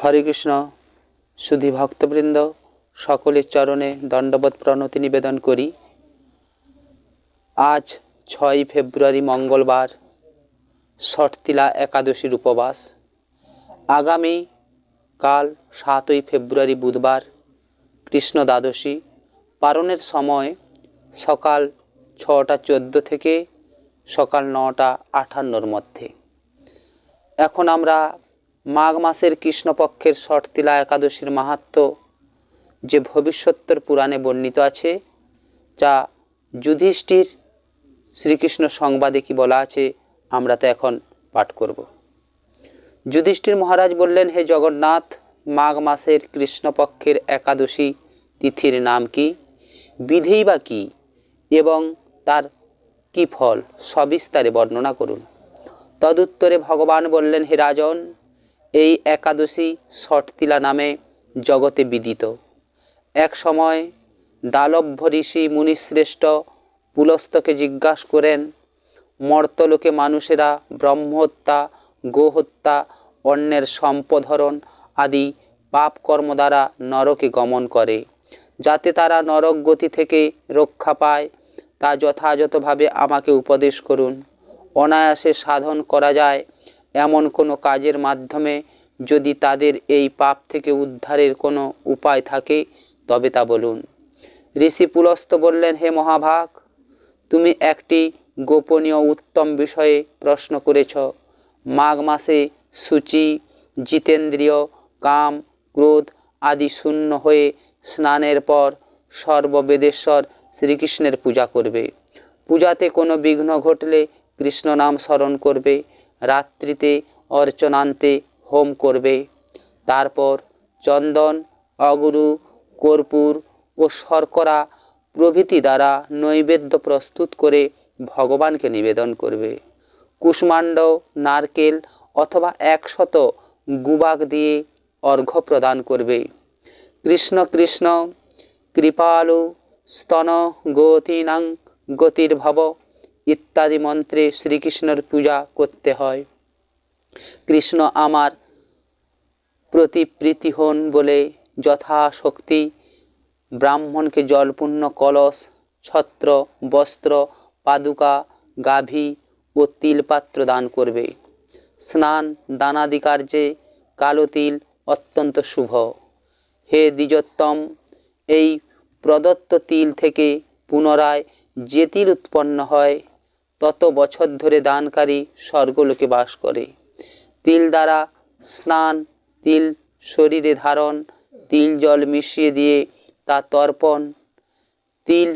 হরে কৃষ্ণ। সুধী ভক্তবৃন্দ, সকলের চরণে দণ্ডবৎ প্রণতি নিবেদন করি। আজ 6 ফেব্রুয়ারি মঙ্গলবার, ষটতিলা একাদশীর উপবাস। আগামী কাল 7 ফেব্রুয়ারি বুধবার কৃষ্ণ দ্বাদশী। পারণের সময় সকাল 6টা 14 থেকে সকাল 9টা 58-র মধ্যে। এখন আমরা মাঘ মাসের কৃষ্ণপক্ষের ষটতিলা একাদশীর মাহাত্ম্য যে ভবিষ্যত্তর পুরাণে বর্ণিত আছে, যা যুধিষ্ঠির শ্রীকৃষ্ণ সংবাদে কি বলা আছে, আমরা তা এখন পাঠ করব। যুধিষ্ঠির মহারাজ বললেন, হে জগন্নাথ, মাঘ মাসের কৃষ্ণপক্ষের একাদশী তিথির নাম কি, বিধিই বা কী এবং তার কি ফল, সবিস্তারে বর্ণনা করুন। তদুত্তরে ভগবান বললেন, হে রাজন, এই একাদশী ষটতিলা নামে জগতে বিদিত। এক সময় দালভ্য ঋষি মুনিশ্রেষ্ঠ পুলস্তকে জিজ্ঞাসা করেন, মর্তলোকে মানুষেরা ব্রহ্মহত্যা, গোহত্যা, অন্যের সম্পদহরণ আদি পাপ কর্ম দ্বারা নরকে গমন করে, যাতে তারা নরক গতি থেকে রক্ষা পায়, তা যথাযথভাবে আমাকে উপদেশ করুন। অনায়াসে সাধন করা যায় এমন কোনো কাজের মাধ্যমে যদি তাদের এই পাপ থেকে উদ্ধারের কোনো উপায় থাকে, তবে তা বলুন। ঋষি পুলস্ত বললেন, হে মহাভাগ, তুমি একটি গোপনীয় উত্তম বিষয়ে প্রশ্ন করেছ। মাঘ মাসে শুচি, জিতেন্দ্রিয়, কাম, ক্রোধ আদি শূন্য হয়ে স্নানের পর সর্ববেদেশ্বর শ্রীকৃষ্ণের পূজা করবে। পূজাতে কোনো বিঘ্ন ঘটলে কৃষ্ণ নাম স্মরণ করবে। রাত্রিতে অর্চনান্তে হোম করবে। তারপর চন্দন, অগুরু, কর্পূর ও শর্করা প্রভৃতি দ্বারা নৈবেদ্য প্রস্তুত করে ভগবানকে নিবেদন করবে। কুষ্মাণ্ড, নারকেল অথবা 100 গুবাক দিয়ে অর্ঘ্য প্রদান করবে। কৃষ্ণ কৃষ্ণ কৃপালু স্তন গতিনাং গতির্ভব ইত্যাদি মন্ত্রে শ্রীকৃষ্ণের পূজা করতে হয়। কৃষ্ণ আমার প্রতি প্রীতি হন বলে যথাশক্তি ব্রাহ্মণকে জলপূর্ণ কলস, ছত্র, বস্ত্র, পাদুকা, গাভী ও তিলপাত্র দান করবে। স্নান দানাদি কার্যে কালো তিল অত্যন্ত শুভ। হে দ্বিজোত্তম, এই প্রদত্ত তিল থেকে পুনরায় যে তিল উৎপন্ন হয়, তত বছর ধরে দানকারী স্বর্গলোকে বাস করে। তিল দ্বারা স্নান, তিল শরীরে ধারণ, তিল জল মিশিয়ে দিয়ে তা তর্পণ, তিল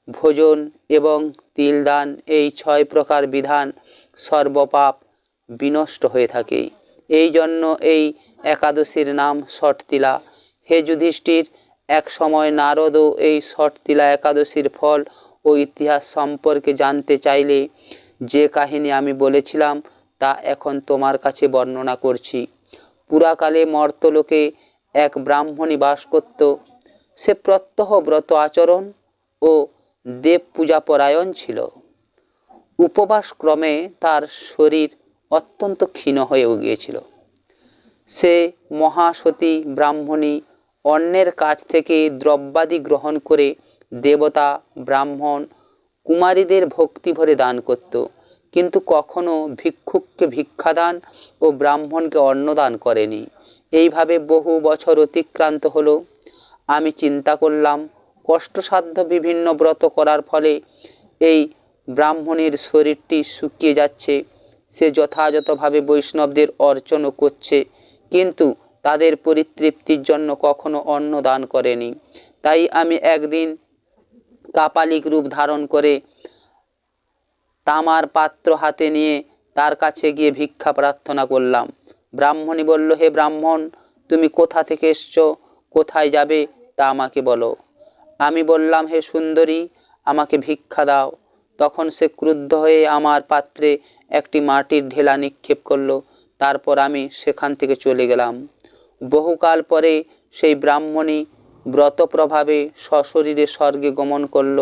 ভোজন এবং তিল দান, এই 6 প্রকার বিধান সর্বপাপ বিনষ্ট হয়ে থাকে। এই জন্য এই একাদশীর নাম ষটতিলা। হে যুধিষ্ঠির, এক সময় নারদও এই ষটতিলা একাদশীর ফল ও ইতিহাস সম্পর্কে জানতে চাইলে যে কাহিনী আমি বলেছিলাম তা এখন তোমার কাছে বর্ণনা করছি। পুরাকালে মর্তলোকে এক ব্রাহ্মণী বাস করত। সে প্রত্যহ ব্রত আচরণ ও দেব পূজা পরায়ণ ছিল। উপবাস ক্রমে তার শরীর অত্যন্ত ক্ষীণ হয়ে গিয়েছিল। সে মহাসতী ব্রাহ্মণী অন্যের কাছ থেকে দ্রব্যাদি গ্রহণ করে দেবতা, ব্রাহ্মণ, কুমারীদের ভক্তি ভরে দান করত, কিন্তু কখনো ভিক্ষুককে ভিক্ষাদান ও ব্রাহ্মণকে অন্নদান করেনি। এইভাবে বহু বছর অতিক্রান্ত হলো। আমি চিন্তা করলাম, কষ্টসাধ্য বিভিন্ন ব্রত করার ফলে এই ব্রাহ্মণের শরীরটি শুকিয়ে যাচ্ছে। সে যথাযথভাবে বৈষ্ণবদের অর্চনও করছে, কিন্তু তাদের পরিতৃপ্তির জন্য কখনো অন্ন দান করেনি। তাই আমি একদিন কাপালিক রূপ ধারণ করে তামার পাত্র হাতে নিয়ে তার কাছে গিয়ে ভিক্ষা প্রার্থনা করলাম। ব্রাহ্মণী বলল, হে ব্রাহ্মণ, তুমি কোথা থেকে এসছো, কোথায় যাবে তা আমাকে বলো। আমি বললাম, হে সুন্দরী, আমাকে ভিক্ষা দাও। তখন সে ক্রুদ্ধ হয়ে আমার পাত্রে একটি মাটির ঢেলা নিক্ষেপ করলো। তারপর আমি সেখান থেকে চলে গেলাম। বহুকাল পরে সেই ব্রাহ্মণী ব্রত প্রভাবে সশরীরে স্বর্গে গমন করল।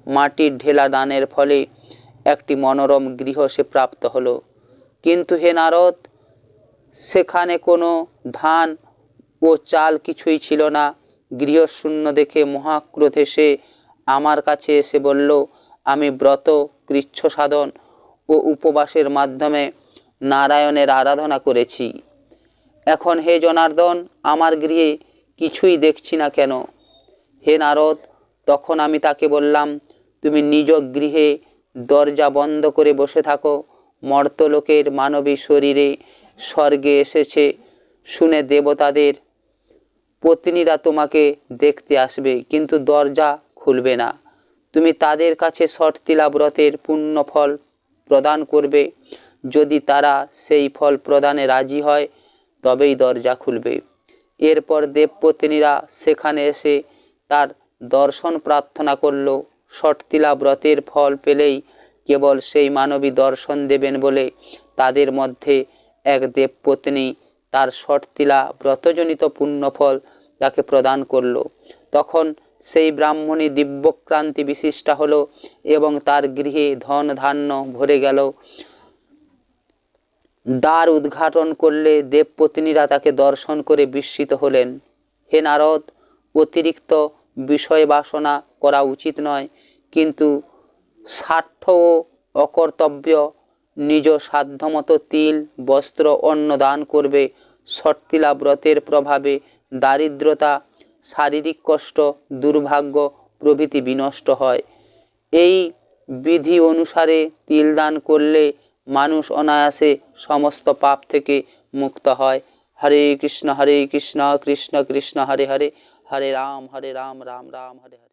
মাটির ঢেলা দানের ফলে একটি মনোরম গৃহ সে প্রাপ্ত হলো। কিন্তু হে নারদ, সেখানে কোনো ধান ও চাল কিছুই ছিল না। গৃহশূন্য দেখে মহাক্রোধে সে আমার কাছে এসে বলল, আমি ব্রত, কৃচ্ছ সাধন ও উপবাসের মাধ্যমে নারায়ণের আরাধনা করেছি। এখন হে জনার্দন, আমার গৃহে কিছুই দেখছি না কেন? হে নারদ, তখন আমি তাকে বললাম, তুমি নিজ গৃহে দরজা বন্ধ করে বসে থাকো। মর্তলোকের মানবী শরীরে স্বর্গে এসেছে শুনে দেবতাদের পত্নীরা তোমাকে দেখতে আসবে, কিন্তু দরজা খুলবে না। তুমি তাদের কাছে ষটতিলা ব্রতের পুণ্য ফল প্রদান করবে। যদি তারা সেই ফল প্রদানে রাজি হয় তবেই দরজা খুলবে। এরপর দেবপত্নীরা সেখানে এসে তার দর্শন প্রার্থনা করল। ষটতিলা ব্রতের ফল পেলেই কেবল সেই মানবী দর্শন দেবেন বলে তাদের মধ্যে এক দেবপত্নী তার ষটতিলা ব্রতজনিত পুণ্যফল তাকে প্রদান করল। তখন সেই ব্রাহ্মণী দিব্যক্রান্তি বিশিষ্টা হলো এবং তার গৃহে ধন ধান্য ভরে গেল। দ্বার উদ্ঘাটন করলে দেবপত্নীরা তাকে দর্শন করে বিস্মিত হলেন। হে নারদ, অতিরিক্ত বিষয় বাসনা করা উচিত নয়, কিন্তু স্বার্থ ও অকর্তব্য নিজ সাধ্যমতো তিল, বস্ত্র, অন্ন দান করবে। ষটতিলা ব্রতের প্রভাবে দারিদ্রতা, শারীরিক কষ্ট, দুর্ভাগ্য প্রভৃতি বিনষ্ট হয়। এই বিধি অনুসারে তিল দান করলে মানুষ অনায়াসে সমস্ত পাপ থেকে মুক্ত হয়। হরে কৃষ্ণ কৃষ্ণ কৃষ্ণ হরে হরে, হরে রাম রাম রাম হরে হরে।